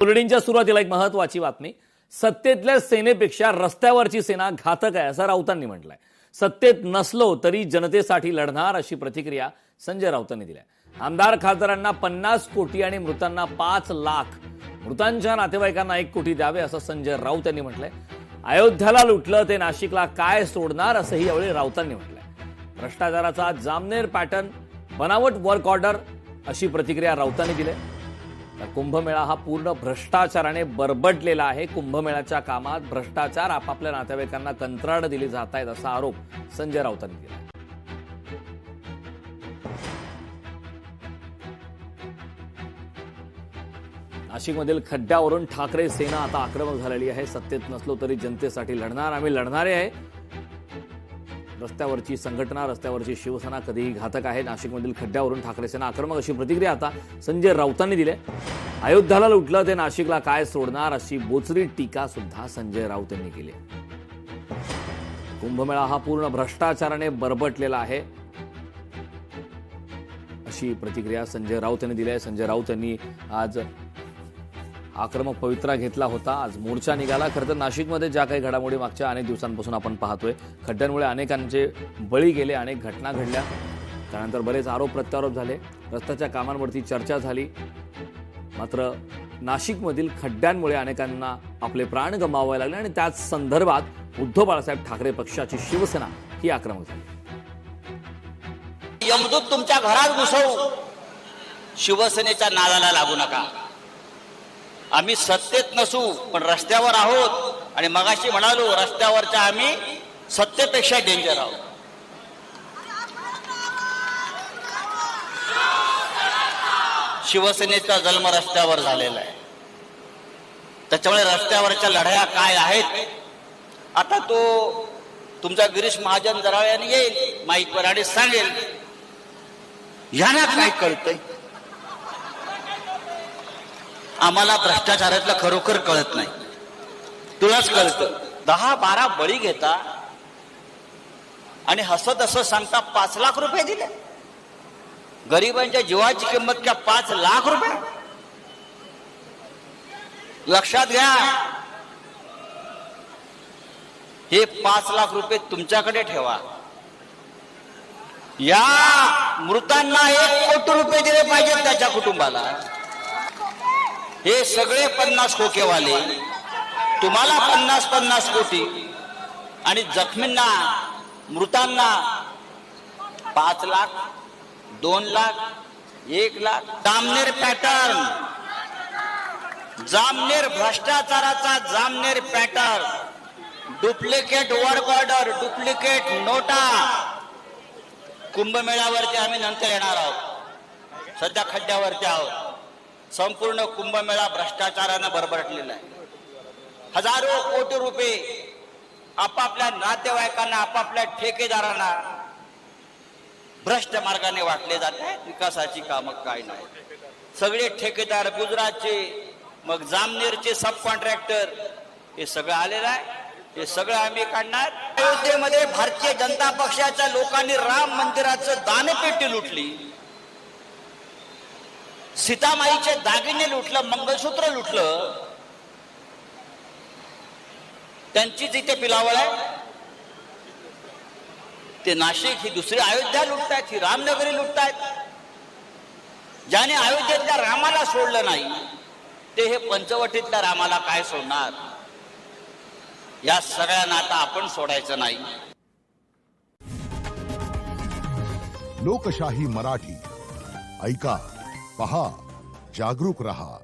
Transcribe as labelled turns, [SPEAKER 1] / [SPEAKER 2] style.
[SPEAKER 1] बुलेटिनच्या सुरुवातीला एक महत्त्वाची बातमी. सत्तेतल्या सेनेपेक्षा रस्त्यावरची सेना घातक आहे असं राऊतांनी म्हटलंय. सत्तेत नसलो तरी जनतेसाठी लढणार अशी प्रतिक्रिया संजय राऊतांनी दिली. आमदार खासदारांना 50 कोटी आणि मृतांना 5 लाख, मृतांच्या नातेवाईकांना 1 कोटी द्यावे असं संजय राऊत यांनी म्हटलंय. अयोध्याला लुटलं ते नाशिकला काय सोडणार असंही यावेळी राऊतांनी म्हटलंय. भ्रष्टाचाराचा जामनेर पॅटर्न, बनावट वर्क ऑर्डर अशी प्रतिक्रिया राऊतांनी दिली. कुंभमेळा हा पूर्ण भ्रष्टाचाराने बरबटलेला आहे. कुंभमेळ्याच्या कामात भ्रष्टाचार, आपापल्या नातेवाईकांना कंत्राट दिली जात आहेत असा आरोप संजय राऊतांनी केला. नाशिकमधील खड्ड्यावरून ठाकरे सेना आता आक्रमक झालेली आहे. सत्तेत नसलो तरी जनतेसाठी लढणार, आम्ही लढणारे आहे. रस्त्यावरची संघटना, रस्त्यावरची शिवसेना कधीही घातक आहे. नाशिकमधील खड्ड्यावरून ठाकरे सेना आक्रमक अशी प्रतिक्रिया आता संजय राऊतांनी दिली. अयोध्याला लुटलं ते नाशिकला काय सोडणार अशी बोचरी टीका सुद्धा संजय राऊत यांनी केली. कुंभमेळा हा पूर्ण भ्रष्टाचाराने बरबटलेला आहे अशी प्रतिक्रिया संजय राऊत यांनी दिली आहे. संजय राऊत यांनी आज आक्रमक पवित्रा घेतला होता. आज मोर्चा निघाला. खरं तर नाशिकमध्ये ज्या काही घडामोडी मागच्या अनेक दिवसांपासून आपण पाहतोय, खड्ड्यांमुळे अनेकांचे बळी गेले, अनेक घटना घडल्या, त्यानंतर बरेच आरोप प्रत्यारोप झाले, रस्त्याच्या कामांवरती चर्चा झाली. मात्र नाशिकमधील खड्ड्यांमुळे अनेकांना आपले प्राण गमावावे लागले आणि त्याच संदर्भात उद्धव बाळासाहेब ठाकरे पक्षाची शिवसेना ही आक्रमक झाली.
[SPEAKER 2] यमदूत तुमच्या घरात घुसवू, शिवसेनेच्या नादाला लागू नका. आम्ही सत्तेत नसू पण रस्त्यावर आहोत आणि मगाशी म्हणालो रस्त्यावरच्या आम्ही सत्तेपेक्षा डेंजर आहोत. शिवसेनेचा जन्म रस्त्यावर झालेला आहे. त्याच्यामुळे रस्त्यावरच्या लढाया काय आहेत आता तो तुमचा गिरीश महाजन जराळे येईल माईकवर आणि सांगेल यांना काय कळतंय. आम्हाला भ्रष्टाचारातलं खरोखर कळत नाही. तुलाच कळतं. 10-12 बळी घेता आणि हसत असं सांगता 5 लाख रुपये दिले. गरिबांच्या जीवाची किंमत क्या 5 लाख रुपये. लक्षात घ्या, हे 5 लाख रुपये तुमच्याकडे ठेवा. या मृतांना 1 कोटी रुपये दिले पाहिजेत त्याच्या कुटुंबाला. हे सगळे 50 खोकेवाले तुम्हाला 50-50 कोटी आणि जखमींना, मृतांना 5 लाख, 2 लाख, 1 लाख. जामनेर पॅटर्न, जामनेर भ्रष्टाचाराचा Jamner pattern, duplicate work order, duplicate नोटा. कुंभमेळ्यावरती आम्ही नंतर येणार आहोत. सध्या खड्ड्यावरती आहोत. संपूर्ण कुंभमेळा भ्रष्टाचारानं बरबरटलेला आहे. हजारो कोटी रुपये आपापल्या नातेवाईकांना, आपापल्या ठेकेदारांना भ्रष्ट मार्गाने वाटले जात आहेत. विकासाची कामं काय नाही. सगळे ठेकेदार गुजरातचे, मग जामनेरचे सब कॉन्ट्रॅक्टर, हे सगळं आलेलं आहे. हे सगळं आम्ही काढणार. अयोध्येमध्ये भारतीय जनता पक्षाच्या लोकांनी राम मंदिराचं दानपेटी लुटली, सीतामाईचे दागिने लुटलं, मंगळसूत्र लुटलं. त्यांचीच इथे पिलावळ आहे. ते नाशिक ही दुसरी अयोध्या लुटतायत, ही रामनगरी लुटतायत. ज्याने अयोध्येतल्या रामाला सोडलं नाही ते हे पंचवटीतल्या रामाला काय सोडणार. या सगळ्यांना आता आपण सोडायचं नाही.
[SPEAKER 3] लोकशाही मराठी ऐका, पहा, जागरूक रहा.